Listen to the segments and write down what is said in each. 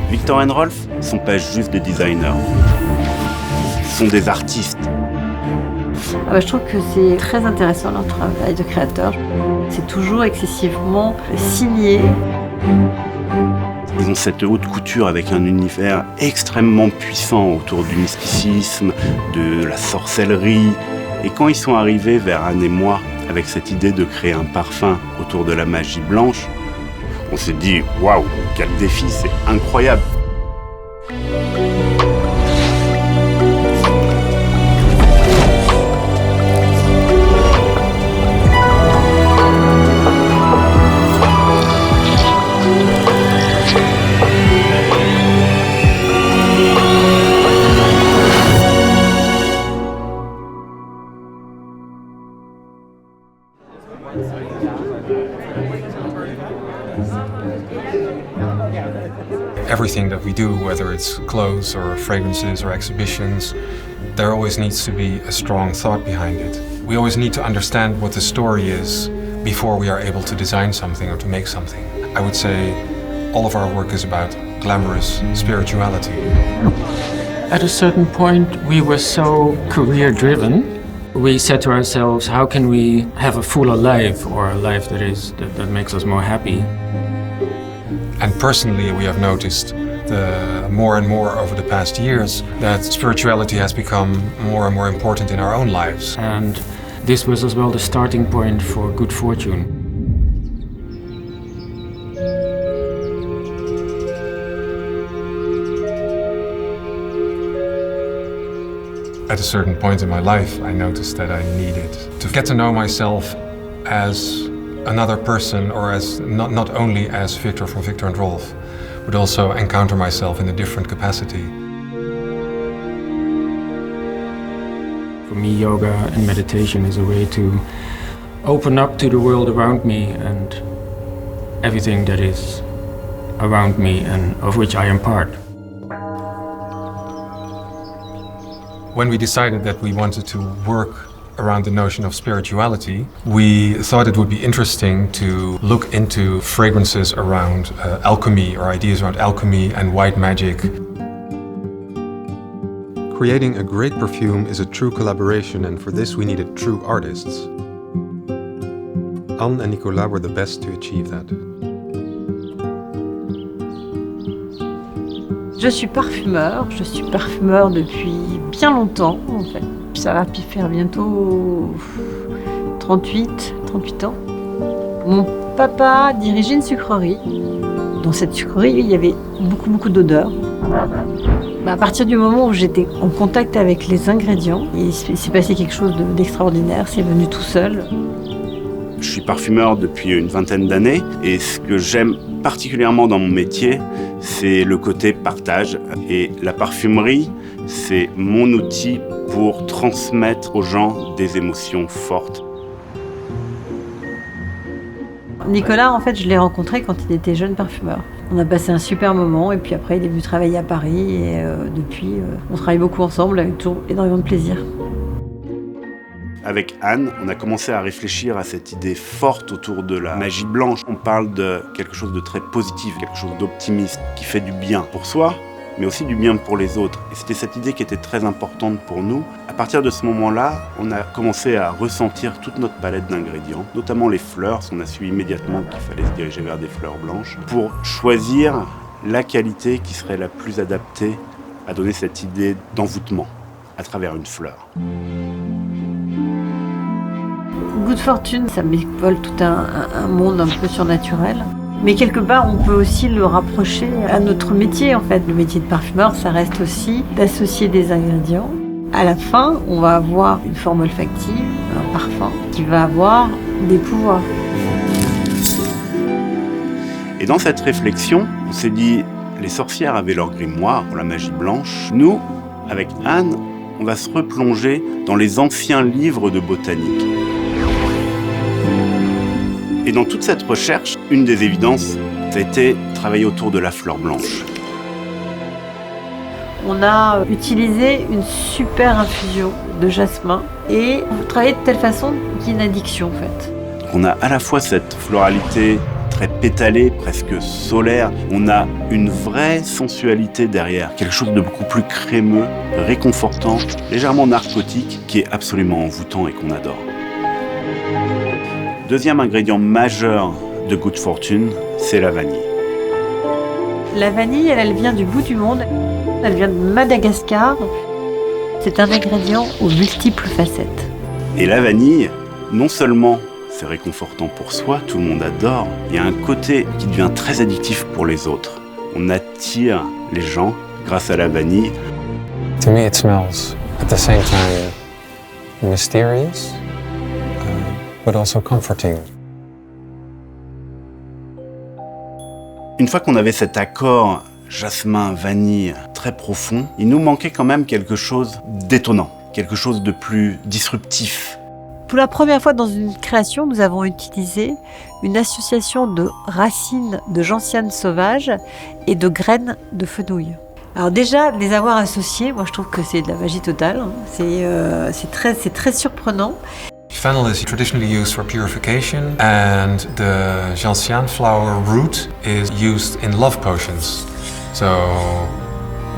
Victor et Rolf ne sont pas juste des designers, ce sont des artistes. Je trouve que c'est très intéressant leur travail de créateur. C'est toujours excessivement signé. Ils ont cette haute couture avec un univers extrêmement puissant autour du mysticisme, de la sorcellerie. Et quand ils sont arrivés vers Anne et moi avec cette idée de créer un parfum autour de la magie blanche, on s'est dit « Waouh, quel défi, c'est incroyable !» Everything that we do, whether it's clothes or fragrances or exhibitions, there always needs to be a strong thought behind it. We always need to understand what the story is before we are able to design something or to make something. I would say all of our work is about glamorous spirituality. At a certain point, we were so career-driven. We said to ourselves, how can we have a fuller life, or a life that makes us more happy? And personally, we have noticed more and more over the past years that spirituality has become more and more important in our own lives. And this was as well the starting point for Good Fortune. At a certain point in my life, I noticed that I needed to get to know myself as another person, or as not only as Victor from Victor and Rolf, but also encounter myself in a different capacity. For me, yoga and meditation is a way to open up to the world around me and everything that is around me and of which I am part. When we decided that we wanted to work around the notion of spirituality, we thought it would be interesting to look into fragrances around alchemy, or ideas around alchemy and white magic. Creating a great perfume is a true collaboration, and for this we needed true artists. Anne and Nicolas were the best to achieve that. Je suis parfumeur depuis bien longtemps en fait. Ça va faire bientôt 38 ans. Mon papa dirigeait une sucrerie. Dans cette sucrerie, il y avait beaucoup d'odeurs. À partir du moment où j'étais en contact avec les ingrédients, il s'est passé quelque chose d'extraordinaire, c'est venu tout seul. Je suis parfumeur depuis une vingtaine d'années et ce que j'aime particulièrement dans mon métier, c'est le côté partage. Et la parfumerie, c'est mon outil pour transmettre aux gens des émotions fortes. Nicolas, en fait, je l'ai rencontré quand il était jeune parfumeur. On a passé un super moment et puis après, il est venu travailler à Paris et depuis, on travaille beaucoup ensemble avec toujours énormément de plaisir. Avec Anne, on a commencé à réfléchir à cette idée forte autour de la magie blanche. On parle de quelque chose de très positif, quelque chose d'optimiste, qui fait du bien pour soi, mais aussi du bien pour les autres. Et c'était cette idée qui était très importante pour nous. À partir de ce moment-là, on a commencé à ressentir toute notre palette d'ingrédients, notamment les fleurs. On a su immédiatement qu'il fallait se diriger vers des fleurs blanches pour choisir la qualité qui serait la plus adaptée à donner cette idée d'envoûtement à travers une fleur. Good Fortune, ça m'évole tout un monde un peu surnaturel. Mais quelque part, on peut aussi le rapprocher à notre métier, en fait. Le métier de parfumeur, ça reste aussi d'associer des ingrédients. À la fin, on va avoir une forme olfactive, un parfum, qui va avoir des pouvoirs. Et dans cette réflexion, on s'est dit, les sorcières avaient leur grimoire pour la magie blanche. Nous, avec Anne, on va se replonger dans les anciens livres de botanique. Et dans toute cette recherche, une des évidences, c'était travailler autour de la fleur blanche. On a utilisé une super infusion de jasmin et travaillé de telle façon qu'il y ait une addiction en fait. On a à la fois cette floralité très pétalée, presque solaire. On a une vraie sensualité derrière, quelque chose de beaucoup plus crémeux, réconfortant, légèrement narcotique, qui est absolument envoûtant et qu'on adore. Deuxième ingrédient majeur de Good Fortune, c'est la vanille. La vanille, elle vient du bout du monde. Elle vient de Madagascar. C'est un ingrédient aux multiples facettes. Et la vanille, non seulement c'est réconfortant pour soi, tout le monde adore, il y a un côté qui devient très addictif pour les autres. On attire les gens grâce à la vanille. To me, it smells at the same time mysterious, but also comforting. Une fois qu'on avait cet accord jasmin-vanille très profond, il nous manquait quand même quelque chose d'étonnant, quelque chose de plus disruptif. Pour la première fois dans une création, nous avons utilisé une association de racines de gentiane sauvage et de graines de fenouil. Alors déjà, les avoir associés, moi je trouve que c'est de la magie totale. C'est très surprenant. Fennel is traditionally used for purification, and the gentian flower root is used in love potions. So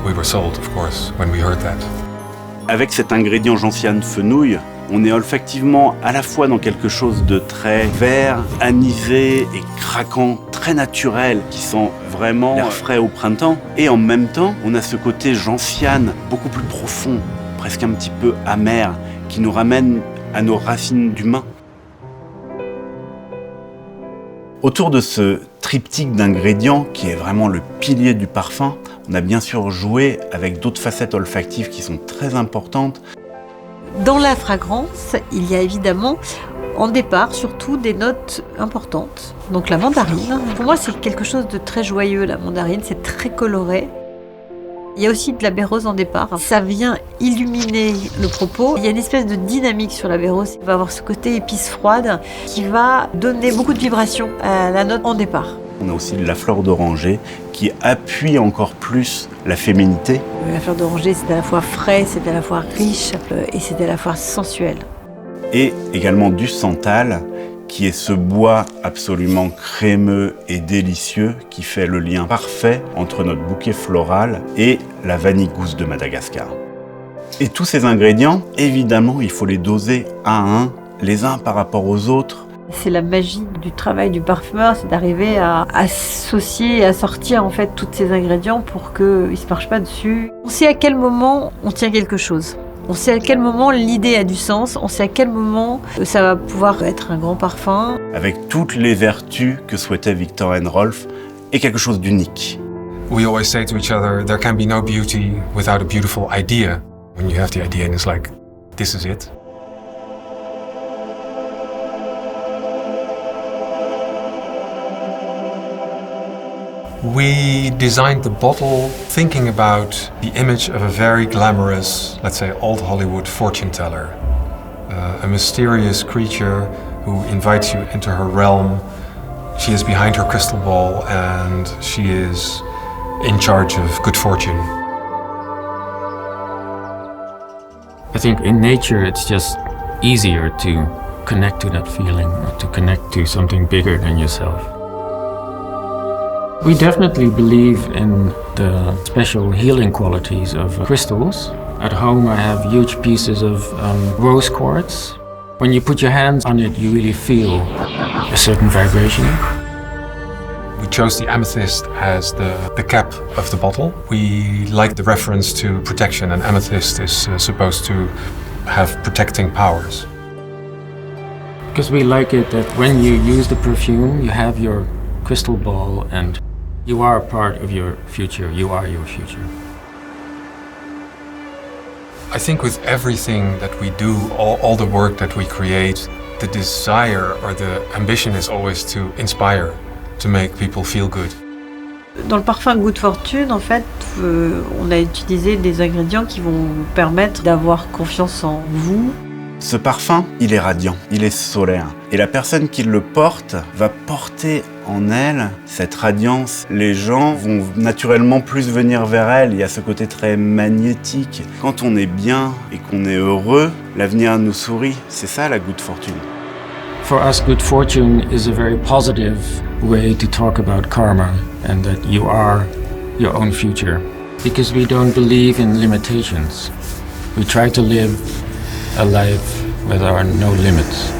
we were sold, of course, when we heard that. Avec cet ingrédient gentiane fenouil, on est olfactivement à la fois dans quelque chose de très vert, anisé et craquant, très naturel, qui sent vraiment l'air frais au printemps. Et en même temps, on a ce côté gentiane, beaucoup plus profond, presque un petit peu amer, qui nous ramène à nos racines d'humains. Autour de ce triptyque d'ingrédients, qui est vraiment le pilier du parfum, on a bien sûr joué avec d'autres facettes olfactives qui sont très importantes. Dans la fragrance, il y a évidemment, en départ, surtout des notes importantes. Donc la mandarine, pour moi c'est quelque chose de très joyeux, la mandarine, c'est très coloré. Il y a aussi de la baie rose en départ. Ça vient illuminer le propos. Il y a une espèce de dynamique sur la baie rose. Il va avoir ce côté épice froide qui va donner beaucoup de vibrations à la note en départ. On a aussi de la fleur d'oranger qui appuie encore plus la féminité. La fleur d'oranger, c'est à la fois frais, c'est à la fois riche et c'est à la fois sensuel. Et également du santal, qui est ce bois absolument crémeux et délicieux qui fait le lien parfait entre notre bouquet floral et la vanille gousse de Madagascar. Et tous ces ingrédients, évidemment, il faut les doser un à un, les uns par rapport aux autres. C'est la magie du travail du parfumeur, c'est d'arriver à associer et à sortir en fait tous ces ingrédients pour qu'ils ne se marchent pas dessus. On sait à quel moment on tient quelque chose. On sait à quel moment l'idée a du sens, on sait à quel moment ça va pouvoir être un grand parfum. Avec toutes les vertus que souhaitait Viktor and Rolf, et quelque chose d'unique. We always say to each other, there can be no beauty without a beautiful idea. When you have the idea and it's like, this is it. We designed the bottle thinking about the image of a very glamorous, let's say, old Hollywood fortune teller. A mysterious creature who invites you into her realm. She is behind her crystal ball and she is in charge of good fortune. I think in nature it's just easier to connect to that feeling, or to connect to something bigger than yourself. We definitely believe in the special healing qualities of crystals. At home I have huge pieces of rose quartz. When you put your hands on it, you really feel a certain vibration. We chose the amethyst as the cap of the bottle. We like the reference to protection, and amethyst is supposed to have protecting powers. Because we like it that when you use the perfume, you have your crystal ball and you are a part of your future. You are your future. I think with everything that we do, all the work that we create, the desire or the ambition is always to inspire, to make people feel good. Dans le parfum Good Fortune, en fait, on a utilisé des ingrédients qui vont vous permettre d'avoir confiance en vous. Ce parfum, il est radiant, il est solaire. Et la personne qui le porte va porter en elle cette radiance. Les gens vont naturellement plus venir vers elle. Il y a ce côté très magnétique. Quand on est bien et qu'on est heureux, l'avenir nous sourit. C'est ça la Good Fortune. For us, good fortune is a very positive way to talk about karma and that you are your own future. Because we don't believe in limitations. We try to live a life where there are no limits.